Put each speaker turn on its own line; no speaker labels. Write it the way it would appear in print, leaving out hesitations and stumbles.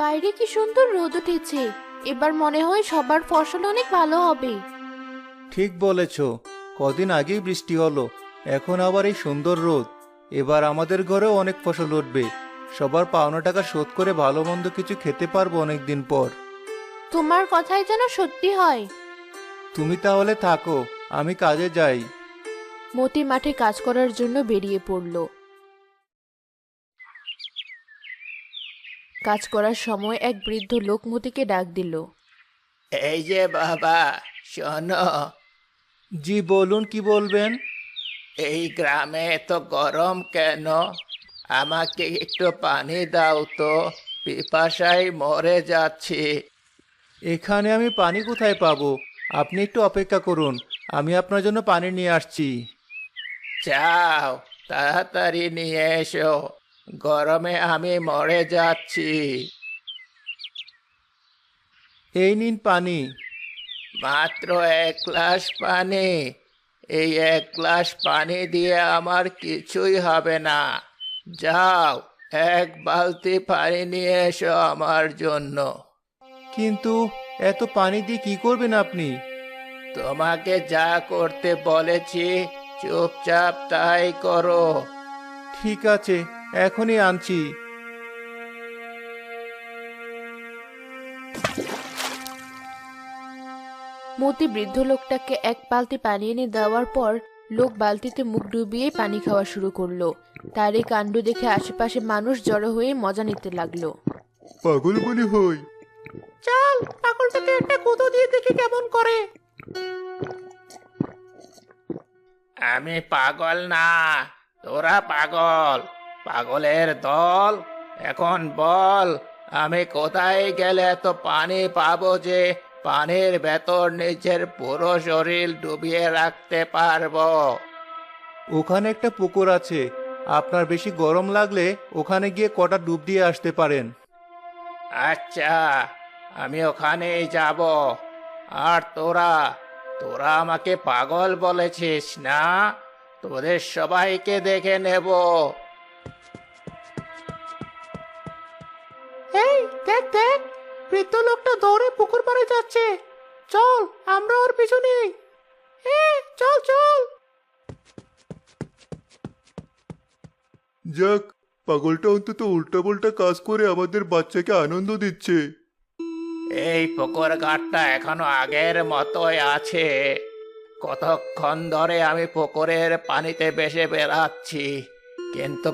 বাইরে কি সুন্দর রোদ উঠেছে। এবার মনে হয় সবার ফসল অনেক ভালো হবে।
ঠিক বলেছ। কদিন আগেই বৃষ্টি হলো, এখন আবার এই সুন্দর রোদ। এবার আমাদের ঘরেও অনেক ফসল উঠবে। সবার পাওনা টাকা শোধ করে ভালো মন্দ কিছু খেতে পারবো অনেকদিন পর।
তোমার কথাই যেন সত্যি হয়।
তুমি তাহলে থাকো, আমি কাজে যাই।
মতি মাঠে কাজ করার জন্য বেরিয়ে পড়ল। কাজ করার সময় এক বৃদ্ধ লোক মতিকে ডাক দিল।
এই যে বাবা, শোনো।
জি বলুন, কি বলবেন?
এই গ্রামে এত গরম কেন? আমাকে একটু পানি দাও তো, পিপাসায় মরে যাচ্ছি।
এখানে আমি পানি কোথায় পাবো? আপনি একটু অপেক্ষা করুন, আমি আপনার জন্য পানি নিয়ে আসছি।
যাও, তাড়াতাড়ি নিয়ে এসো, গরমে আমি মরে যাচ্ছি।
এই নিন পানি।
মাত্র 1 গ্লাস পানি? এই 1 গ্লাস পানি দিয়ে আমার কিছুই হবে না। যাও, 1 বালতি পানি নিয়ে এসো আমার জন্য।
কিন্তু এত পানি দিয়ে কি করবেন আপনি?
তোমাকে যা করতে বলেছি চুপচাপ তাই করো।
ঠিক আছে, এখনই আনছি।
মতি বৃদ্ধ লোকটাকে এক বালতি পানি এনে দেওয়ার পর লোক বালতিতে মুখ ডুবিয়ে পানি খাওয়া শুরু করলো। তার এই কাণ্ড দেখে আশেপাশে মানুষ জড়ো হয়ে মজা নিতে লাগলো।
পাগল মনে হয়।
চল, পাগলটাকে একটা গুঁতো দিয়ে দেখি কেমন করে। আমি পাগল না, তোরা পাগল, পাগলের দল। এখন বল, আমি কোথায় গেলে এত পানি পাবো যে পানির ভেতর নিজের পুরো শরীর ডুবিয়ে রাখতে পারবো?
ওখানে একটা পুকুর আছে, আপনার বেশি গরম লাগলে ওখানে গিয়ে কটা ডুব দিয়ে আসতে পারেন।
আচ্ছা, আমি ওখানেই যাব। আর তোরা, তোরা আমাকে পাগল বলেছিস না? তোদের সবাইকে দেখে নেব। এই দেখ দেখ, বৃদ্ধ লোকটা দৌড়ে পুকুর পাড়ে যাচ্ছে। চল, আমরা ওর পিছু নেই। চল চল।
যাক, পাগলটা অন্তত উল্টাপাল্টা কাজ করে আমাদের বাচ্চাকে আনন্দ দিচ্ছে।
এই পুকুর ঘাটটা এখনো আগের মতোই আছে। কতক্ষণ ধরে আমি পুকুরের পানিতে ভেসে বেড়াচ্ছি, কিন্তু